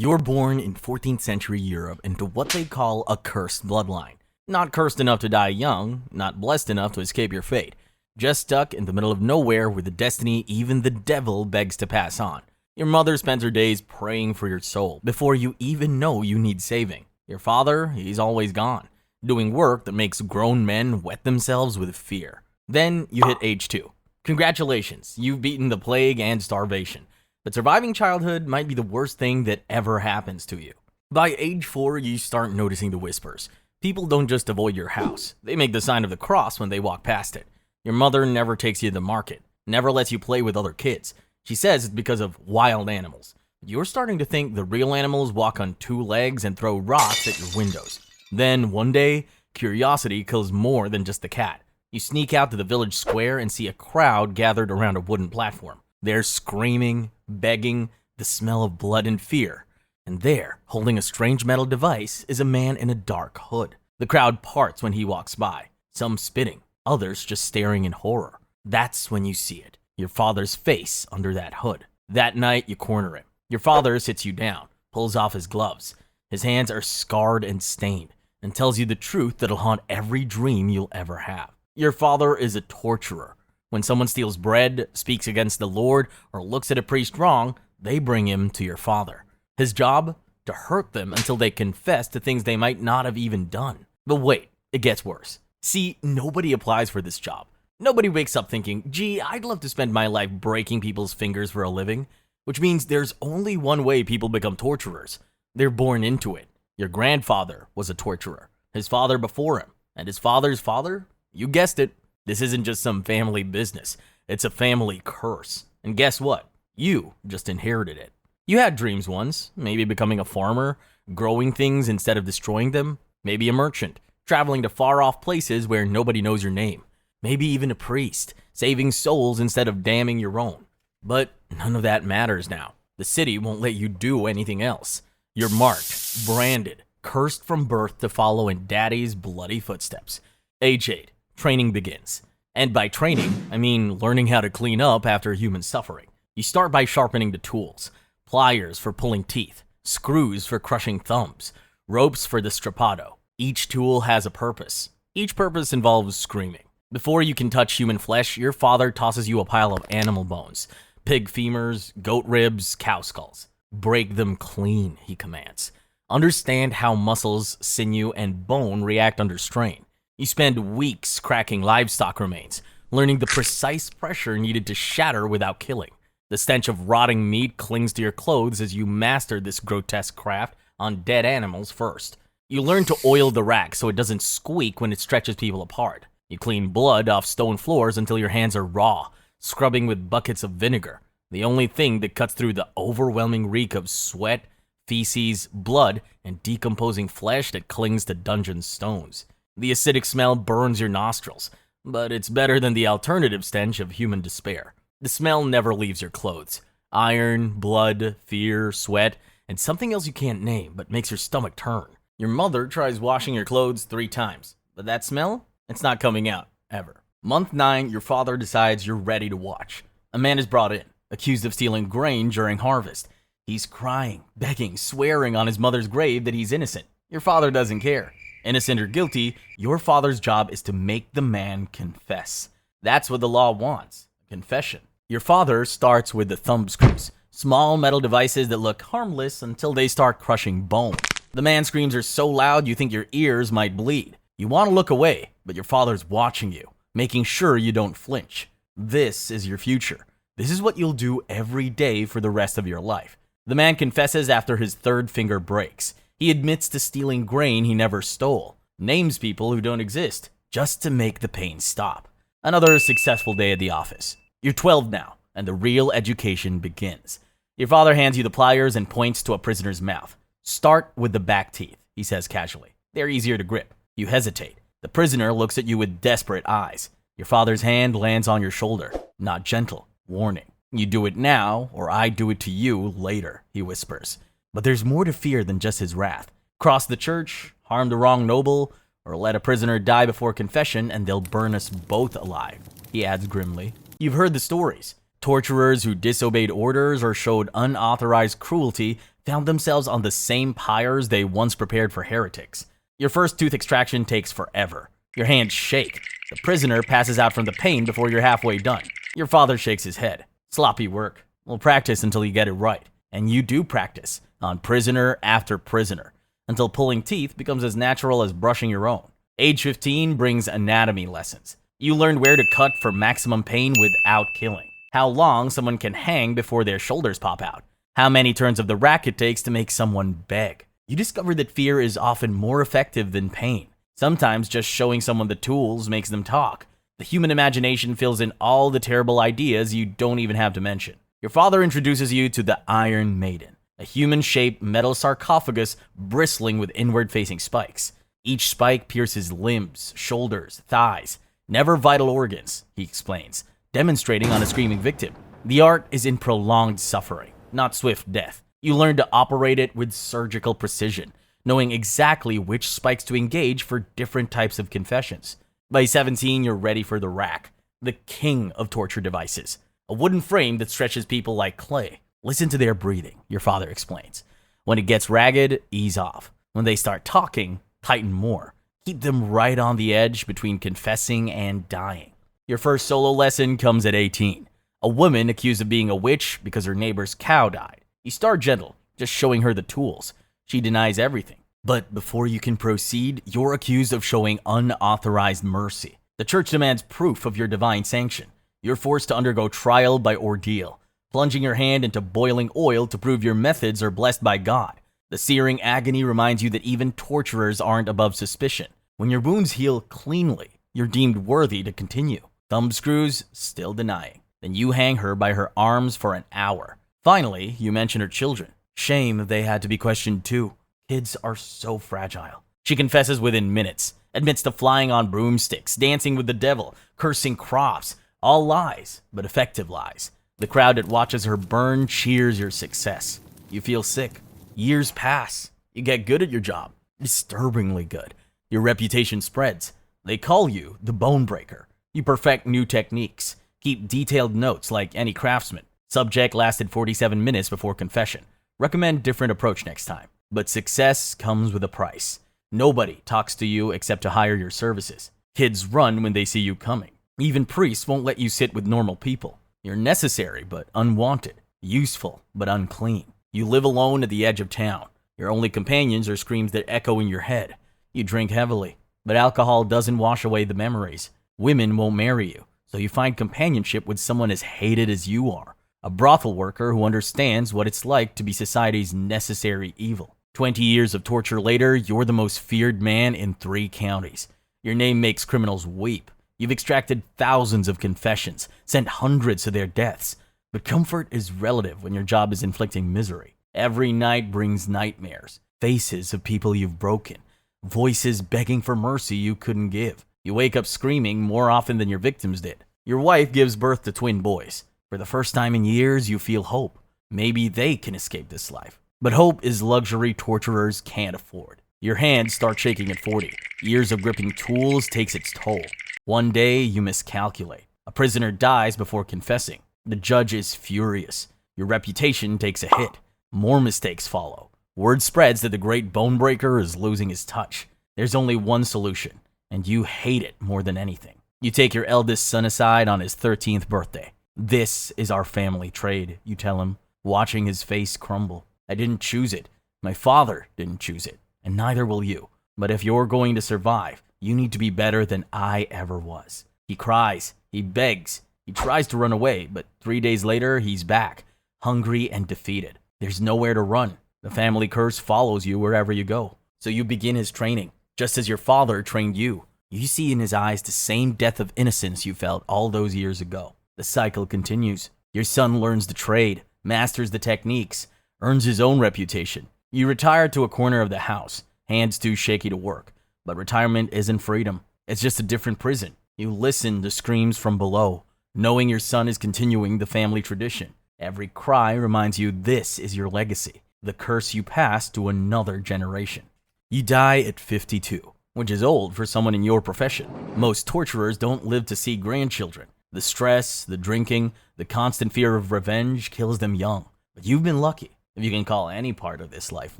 You're born in 14th century Europe into what they call a cursed bloodline. Not cursed enough to die young, not blessed enough to escape your fate. Just stuck in the middle of nowhere with a destiny even the devil begs to pass on. Your mother spends her days praying for your soul before you even know you need saving. Your father, he's always gone, doing work that makes grown men wet themselves with fear. Then you hit age 2. Congratulations, you've beaten the plague and starvation. But surviving childhood might be the worst thing that ever happens to you. By age 4, you start noticing the whispers. People don't just avoid your house. They make the sign of the cross when they walk past it. Your mother never takes you to the market, never lets you play with other kids. She says it's because of wild animals. You're starting to think the real animals walk on 2 legs and throw rocks at your windows. Then, one day, curiosity kills more than just the cat. You sneak out to the village square and see a crowd gathered around a wooden platform. They're screaming, begging, the smell of blood and fear. And there, holding a strange metal device, is a man in a dark hood. The crowd parts when he walks by, some spitting, others just staring in horror. That's when you see it, your father's face under that hood. That night, you corner him. Your father sits you down, pulls off his gloves. His hands are scarred and stained, and tells you the truth that'll haunt every dream you'll ever have. Your father is a torturer. When someone steals bread, speaks against the Lord, or looks at a priest wrong, they bring him to your father. His job? To hurt them until they confess to things they might not have even done. But wait, it gets worse. See, nobody applies for this job. Nobody wakes up thinking, gee, I'd love to spend my life breaking people's fingers for a living. Which means there's only one way people become torturers. They're born into it. Your grandfather was a torturer. His father before him. And his father's father? You guessed it. This isn't just some family business. It's a family curse. And guess what? You just inherited it. You had dreams once, maybe becoming a farmer, growing things instead of destroying them, maybe a merchant, traveling to far-off places where nobody knows your name, maybe even a priest, saving souls instead of damning your own. But none of that matters now. The city won't let you do anything else. You're marked, branded, cursed from birth to follow in daddy's bloody footsteps. Age 8. Training begins. And by training, I mean learning how to clean up after human suffering. You start by sharpening the tools. Pliers for pulling teeth, screws for crushing thumbs, ropes for the strappado. Each tool has a purpose. Each purpose involves screaming. Before you can touch human flesh, your father tosses you a pile of animal bones. Pig femurs, goat ribs, cow skulls. Break them clean, he commands. Understand how muscles, sinew, and bone react under strain. You spend weeks cracking livestock remains, learning the precise pressure needed to shatter without killing. The stench of rotting meat clings to your clothes as you master this grotesque craft on dead animals first. You learn to oil the rack so it doesn't squeak when it stretches people apart. You clean blood off stone floors until your hands are raw, scrubbing with buckets of vinegar, the only thing that cuts through the overwhelming reek of sweat, feces, blood, and decomposing flesh that clings to dungeon stones. The acidic smell burns your nostrils, but it's better than the alternative stench of human despair. The smell never leaves your clothes. Iron, blood, fear, sweat, and something else you can't name but makes your stomach turn. Your mother tries washing your clothes 3 times, but that smell? It's not coming out, ever. Month 9, your father decides you're ready to watch. A man is brought in, accused of stealing grain during harvest. He's crying, begging, swearing on his mother's grave that he's innocent. Your father doesn't care. Innocent or guilty, your father's job is to make the man confess. That's what the law wants, a confession. Your father starts with the thumb screws, small metal devices that look harmless until they start crushing bone. The man's screams are so loud you think your ears might bleed. You want to look away, but your father's watching you, making sure you don't flinch. This is your future. This is what you'll do every day for the rest of your life. The man confesses after his 3rd finger breaks. He admits to stealing grain he never stole, names people who don't exist, just to make the pain stop. Another successful day at the office. You're 12 now, and the real education begins. Your father hands you the pliers and points to a prisoner's mouth. Start with the back teeth, he says casually. They're easier to grip. You hesitate. The prisoner looks at you with desperate eyes. Your father's hand lands on your shoulder. Not gentle. Warning. You do it now, or I do it to you later, he whispers. But there's more to fear than just his wrath. Cross the church, harm the wrong noble, or let a prisoner die before confession and they'll burn us both alive, he adds grimly. You've heard the stories. Torturers who disobeyed orders or showed unauthorized cruelty found themselves on the same pyres they once prepared for heretics. Your first tooth extraction takes forever. Your hands shake. The prisoner passes out from the pain before you're halfway done. Your father shakes his head. Sloppy work. We'll practice until you get it right. And you do practice, on prisoner after prisoner, until pulling teeth becomes as natural as brushing your own. Age 15 brings anatomy lessons. You learn where to cut for maximum pain without killing. How long someone can hang before their shoulders pop out. How many turns of the rack it takes to make someone beg. You discover that fear is often more effective than pain. Sometimes just showing someone the tools makes them talk. The human imagination fills in all the terrible ideas you don't even have to mention. Your father introduces you to the Iron Maiden, a human-shaped metal sarcophagus bristling with inward-facing spikes. Each spike pierces limbs, shoulders, thighs, never vital organs, he explains, demonstrating on a screaming victim. The art is in prolonged suffering, not swift death. You learn to operate it with surgical precision, knowing exactly which spikes to engage for different types of confessions. By 17, you're ready for the rack, the king of torture devices. A wooden frame that stretches people like clay. Listen to their breathing, your father explains. When it gets ragged, ease off. When they start talking, tighten more. Keep them right on the edge between confessing and dying. Your first solo lesson comes at 18. A woman accused of being a witch because her neighbor's cow died. You start gentle, just showing her the tools. She denies everything. But before you can proceed, you're accused of showing unauthorized mercy. The church demands proof of your divine sanction. You're forced to undergo trial by ordeal, plunging your hand into boiling oil to prove your methods are blessed by God. The searing agony reminds you that even torturers aren't above suspicion. When your wounds heal cleanly, you're deemed worthy to continue. Thumb screws, still denying. Then you hang her by her arms for an hour. Finally, you mention her children. Shame they had to be questioned too. Kids are so fragile. She confesses within minutes, admits to flying on broomsticks, dancing with the devil, cursing crops. All lies, but effective lies. The crowd that watches her burn cheers your success. You feel sick. Years pass. You get good at your job. Disturbingly good. Your reputation spreads. They call you the Bone Breaker. You perfect new techniques. Keep detailed notes like any craftsman. Subject lasted 47 minutes before confession. Recommend different approach next time. But success comes with a price. Nobody talks to you except to hire your services. Kids run when they see you coming. Even priests won't let you sit with normal people. You're necessary but unwanted, useful but unclean. You live alone at the edge of town. Your only companions are screams that echo in your head. You drink heavily, but alcohol doesn't wash away the memories. Women won't marry you, so you find companionship with someone as hated as you are. A brothel worker who understands what it's like to be society's necessary evil. 20 years of torture later, you're the most feared man in 3 counties. Your name makes criminals weep. You've extracted thousands of confessions, sent hundreds to their deaths. But comfort is relative when your job is inflicting misery. Every night brings nightmares, faces of people you've broken, voices begging for mercy you couldn't give. You wake up screaming more often than your victims did. Your wife gives birth to twin boys. For the first time in years, you feel hope. Maybe they can escape this life. But hope is luxury torturers can't afford. Your hands start shaking at 40. Years of gripping tools takes its toll. One day, you miscalculate. A prisoner dies before confessing. The judge is furious. Your reputation takes a hit. More mistakes follow. Word spreads that the great bone breaker is losing his touch. There's only one solution, and you hate it more than anything. You take your eldest son aside on his 13th birthday. "This is our family trade," you tell him, watching his face crumble. "I didn't choose it. My father didn't choose it, and neither will you. But if you're going to survive, you need to be better than I ever was." He cries. He begs. He tries to run away, but 3 days later, he's back, hungry and defeated. There's nowhere to run. The family curse follows you wherever you go. So you begin his training, just as your father trained you. You see in his eyes the same depth of innocence you felt all those years ago. The cycle continues. Your son learns the trade, masters the techniques, earns his own reputation. You retire to a corner of the house, hands too shaky to work. But retirement isn't freedom. It's just a different prison. You listen to screams from below, knowing your son is continuing the family tradition. Every cry reminds you this is your legacy, the curse you pass to another generation. You die at 52, which is old for someone in your profession. Most torturers don't live to see grandchildren. The stress, the drinking, the constant fear of revenge kills them young. But you've been lucky. if you can call any part of this life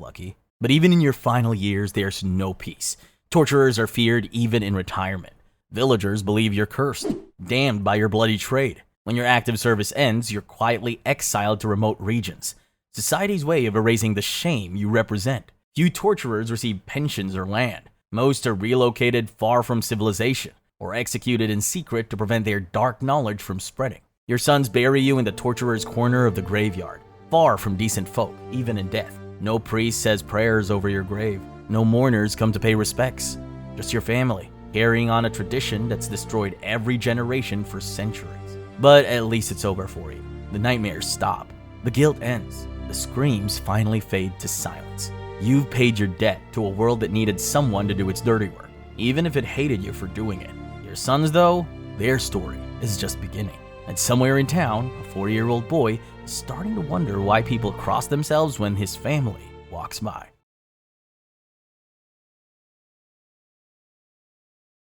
lucky. But even in your final years, there's no peace. Torturers are feared even in retirement. Villagers believe you're cursed, damned by your bloody trade. When your active service ends, you're quietly exiled to remote regions. Society's way of erasing the shame you represent. Few torturers receive pensions or land. Most are relocated far from civilization, or executed in secret to prevent their dark knowledge from spreading. Your sons bury you in the torturer's corner of the graveyard, far from decent folk, even in death. No priest says prayers over your grave. No mourners come to pay respects. Just your family, carrying on a tradition that's destroyed every generation for centuries. But at least it's over for you. The nightmares stop. The guilt ends. The screams finally fade to silence. You've paid your debt to a world that needed someone to do its dirty work, even if it hated you for doing it. Your sons, though, their story is just beginning. And somewhere in town, a 4-year-old boy is starting to wonder why people cross themselves when his family walks by.